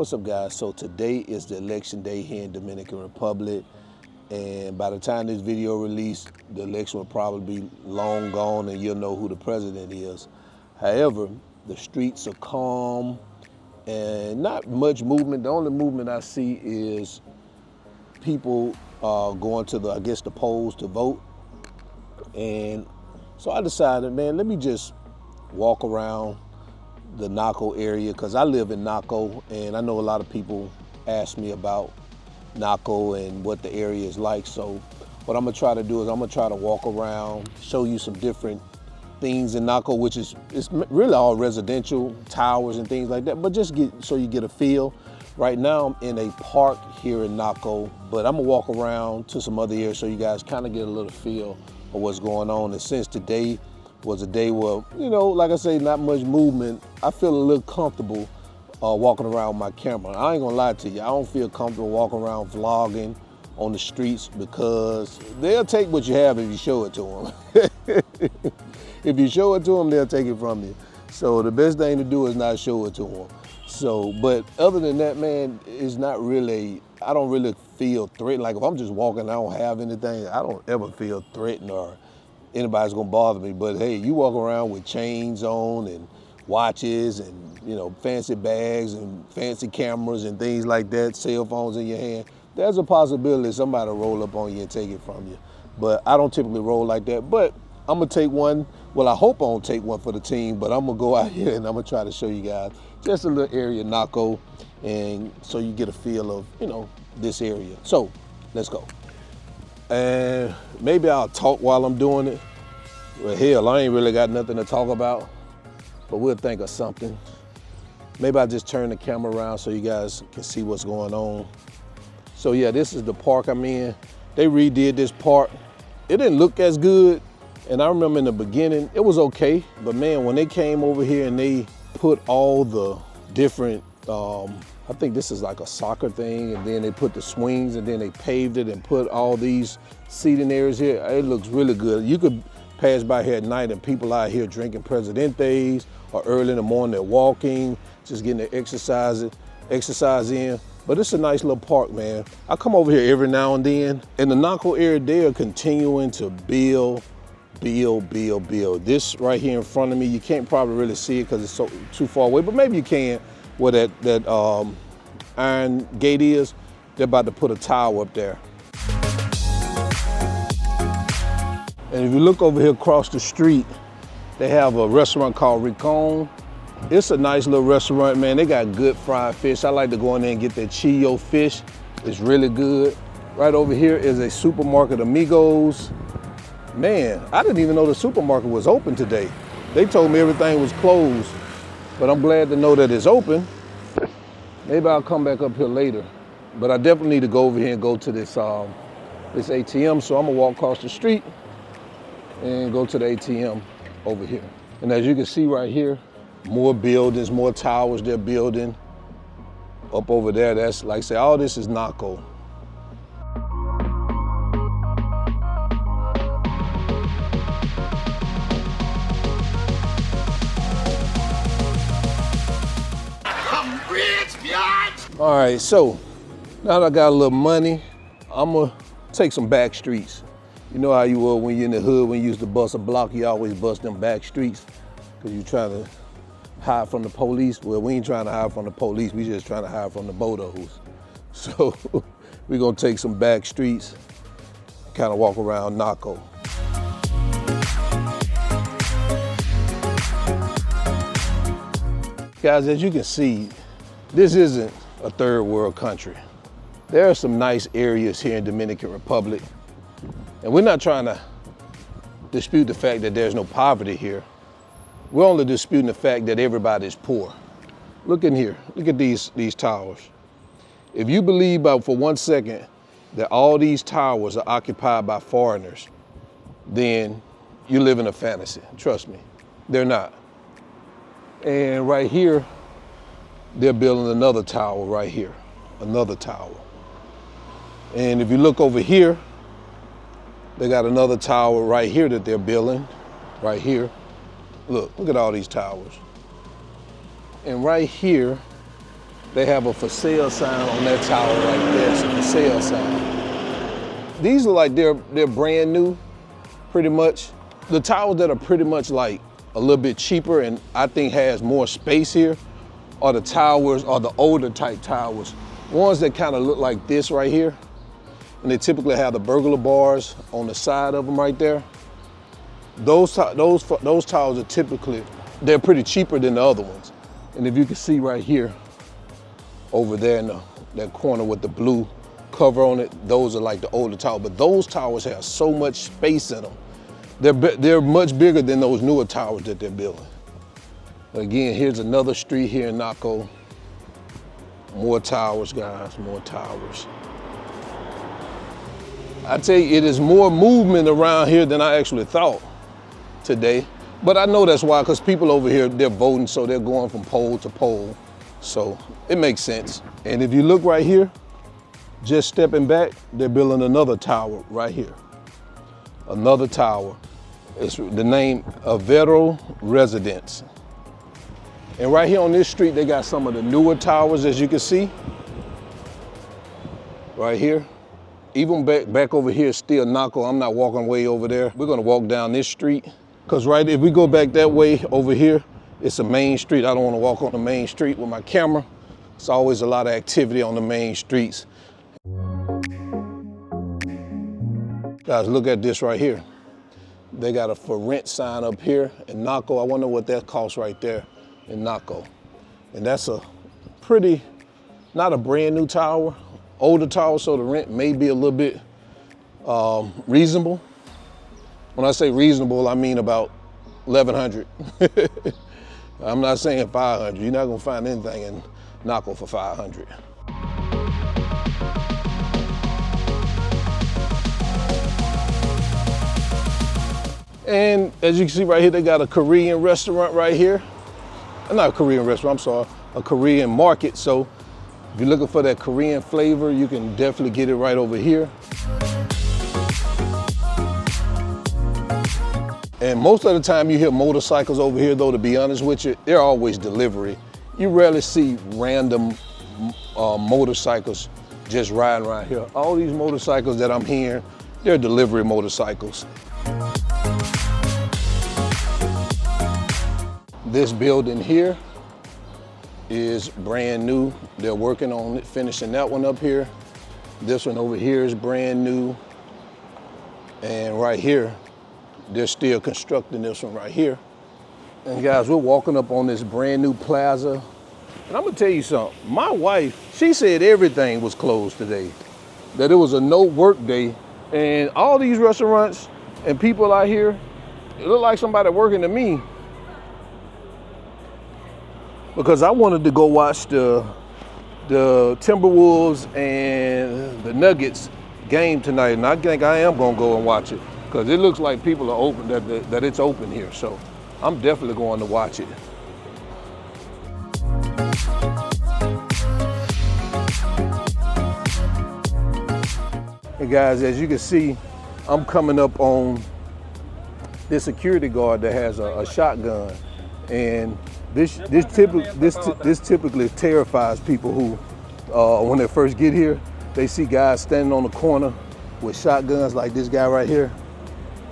What's up, guys? So today is the election day here in Dominican Republic, and by the time this video released, the election will probably be long gone and you'll know who the president is. However, the streets are calm and not much movement. The only movement I see is people going to the polls to vote. And so I decided, man, let me just walk around the Nako area, because I live in Nako, and I know a lot of people ask me about Nako and what the area is like. So what I'm gonna try to do is I'm gonna try to walk around, show you some different things in Nako, which is it's really all residential, towers and things like that, but just so you get a feel. Right now I'm in a park here in Nako, but I'm gonna walk around to some other areas so you guys kind of get a little feel of what's going on. And since today was a day where, you know, like I say, not much movement, I feel a little comfortable walking around with my camera. I ain't gonna lie to you, I don't feel comfortable walking around vlogging on the streets, because they'll take what you have if you show it to them. If you show it to them, they'll take it from you. So the best thing to do is not show it to them. So, but other than that, man, it's not really, I don't really feel threatened. Like if I'm just walking, I don't have anything, I don't ever feel threatened or anybody's gonna bother me. But hey, you walk around with chains on and watches and, you know, fancy bags and fancy cameras and things like that, cell phones in your hand, there's a possibility somebody will roll up on you and take it from you. But I don't typically roll like that. But I'm gonna take one. Well, I hope I don't take one for the team, but I'm gonna go out here and I'm gonna try to show you guys just a little area, Nako, and so you get a feel of, you know, this area. So let's go. And maybe I'll talk while I'm doing it. Well, hell, I ain't really got nothing to talk about, but we'll think of something. Maybe I'll just turn the camera around so you guys can see what's going on. So yeah, this is the park I'm in. They redid this park. It didn't look as good, and I remember in the beginning, it was okay, but man, when they came over here and they put all the different, I think this is like a soccer thing, and then they put the swings, and then they paved it and put all these seating areas here. It looks really good. You could pass by here at night and people out here drinking Presidentes, or early in the morning they're walking, just getting their exercise in. But it's a nice little park, man. I come over here every now and then. In the Naco area, they are continuing to build. This right here in front of me, you can't probably really see it because it's so too far away, but maybe you can, where that iron gate is. They're about to put a tower up there. And if you look over here across the street, they have a restaurant called Recon. It's a nice little restaurant, man. They got good fried fish. I like to go in there and get that chillo fish. It's really good. Right over here is a supermarket, Amigos. Man, I didn't even know the supermarket was open today. They told me everything was closed, but I'm glad to know that it's open. Maybe I'll come back up here later, but I definitely need to go over here and go to this ATM. So I'm gonna walk across the street and go to the ATM over here. And as you can see right here, more buildings, more towers they're building. Up over there, that's like I say, all this is Nako. I'm rich, bitch! All right, so now that I got a little money, I'm gonna take some back streets. You know how you were when you're in the hood, when you used to bust a block, you always bust them back streets because you're trying to hide from the police. Well, we ain't trying to hide from the police, we just trying to hide from the bodos. So we're gonna take some back streets, kind of walk around Nako. Guys, as you can see, this isn't a third world country. There are some nice areas here in Dominican Republic. And we're not trying to dispute the fact that there's no poverty here. We're only disputing the fact that everybody's poor. Look in here, look at these towers. If you believe for 1 second that all these towers are occupied by foreigners, then you live in a fantasy, trust me, they're not. And right here, they're building another tower right here, another tower. And if you look over here, they got another tower right here that they're building, right here. Look at all these towers. And right here They have a for sale sign on that tower right there. It's a for sale sign. These are like they're brand new, pretty much. The towers that are pretty much like a little bit cheaper and I think has more space here are the towers, or the older type towers. Ones that kind of look like this right here. And they typically have the burglar bars on the side of them right there. Those towers are typically, they're pretty cheaper than the other ones. And if you can see right here, over there in that corner with the blue cover on it, those are like the older towers. But those towers have so much space in them. They're much bigger than those newer towers that they're building. Again, here's another street here in Nako. More towers, guys, more towers. I tell you, it is more movement around here than I actually thought today. But I know that's why, because people over here, they're voting, so they're going from pole to pole. So it makes sense. And if you look right here, just stepping back, they're building another tower right here. Another tower. It's the name of Vero Residence. And right here on this street, they got some of the newer towers, as you can see. Right here. Even back over here, still Nako. I'm not walking way over there. We're gonna walk down this street. Because if we go back that way over here, it's a main street. I don't want to walk on the main street with my camera. It's always a lot of activity on the main streets. Guys, look at this right here. They got a for rent sign up here in Nako. I wonder what that costs right there in Nako. And that's a pretty, not a brand new tower, older tower, so the rent may be a little bit reasonable. When I say reasonable, I mean about 1,100. I'm not saying 500. You're not gonna find anything in Nako for 500. And as you can see right here, they got a Korean restaurant right here. Not a Korean restaurant, I'm sorry, a Korean market. So if you're looking for that Korean flavor, you can definitely get it right over here. And most of the time you hear motorcycles over here, though, to be honest with you, they're always delivery. You rarely see random motorcycles just riding around here. All these motorcycles that I'm hearing, they're delivery motorcycles. This building here is brand new. They're working on it, finishing that one up here. This one over here is brand new. And right here, they're still constructing this one right here. And guys, we're walking up on this brand new plaza. And I'm gonna tell you something. My wife, she said everything was closed today, that it was a no work day. And all these restaurants and people out here, it looked like somebody working to me. Because I wanted to go watch the Timberwolves and the Nuggets game tonight. And I think I am gonna go and watch it, because it looks like people are open, that it's open here. So I'm definitely going to watch it. And guys, as you can see, I'm coming up on this security guard that has a shotgun. And this typically terrifies people who, when they first get here, they see guys standing on the corner with shotguns like this guy right here.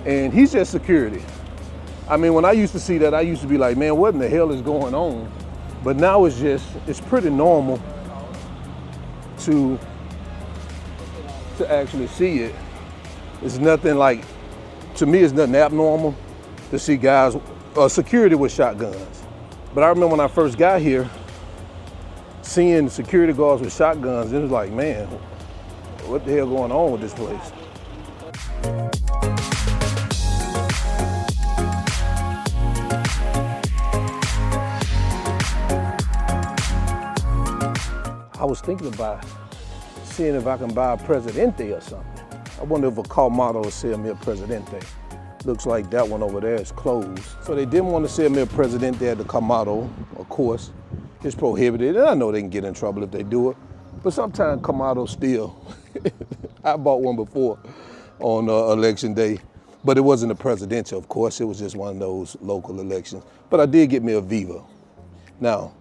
And he's just security. I mean, when I used to see that, I used to be like, man, what in the hell is going on? But now it's pretty normal to actually see it. It's nothing like, to me, it's nothing abnormal to see guys, security with shotguns. But I remember when I first got here, seeing security guards with shotguns, it was like, man, what the hell going on with this place? I was thinking about seeing if I can buy a Presidente or something. I wonder if a car model will sell me a Presidente. Looks like that one over there is closed. So they didn't want to sell me a Presidente at the Camaro, of course. It's prohibited, and I know they can get in trouble if they do it. But sometimes Camaro still. I bought one before on election day, but it wasn't a presidential, of course. It was just one of those local elections. But I did get me a Viva. Now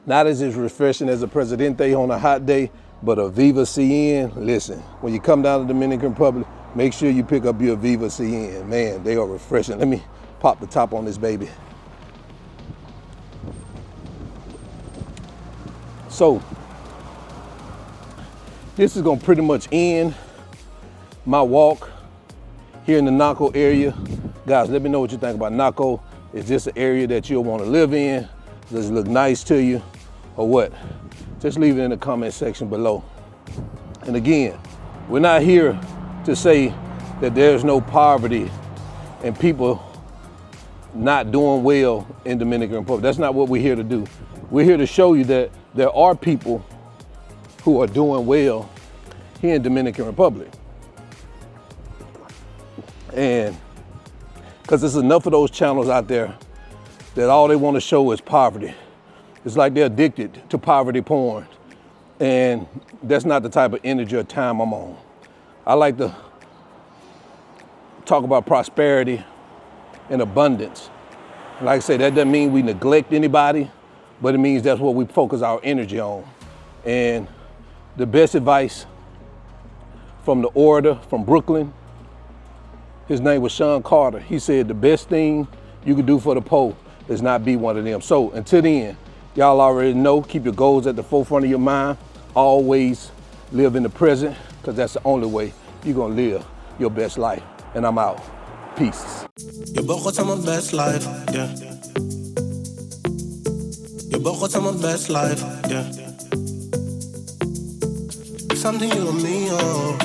Not as refreshing as a Presidente on a hot day, but a Viva CN, listen, when you come down to the Dominican Republic, make sure you pick up your Viva CN. Man, they are refreshing. Let me pop the top on this baby. So, this is gonna pretty much end my walk here in the Nako area. Guys, let me know what you think about Nako. Is this an area that you'll wanna live in? Does it look nice to you or what? Just leave it in the comment section below. And again, we're not here to say that there's no poverty and people not doing well in Dominican Republic. That's not what we're here to do. We're here to show you that there are people who are doing well here in Dominican Republic. And because there's enough of those channels out there that all they want to show is poverty. It's like they're addicted to poverty porn. And that's not the type of energy or time I'm on. I like to talk about prosperity and abundance. Like I say, that doesn't mean we neglect anybody, but it means that's what we focus our energy on. And the best advice from the orator from Brooklyn, his name was Sean Carter. He said the best thing you can do for the poor is not be one of them. So until then, y'all already know, keep your goals at the forefront of your mind. Always live in the present, because that's the only way you're gonna live your best life. And I'm out. Peace. Je boog wat aan mijn best life, yeah. Je boog wat aan mijn best life, yeah. Something you and me, oh.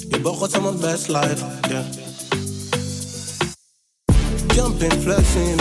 Je boog wat aan mijn best life, yeah. Jumping, flexing,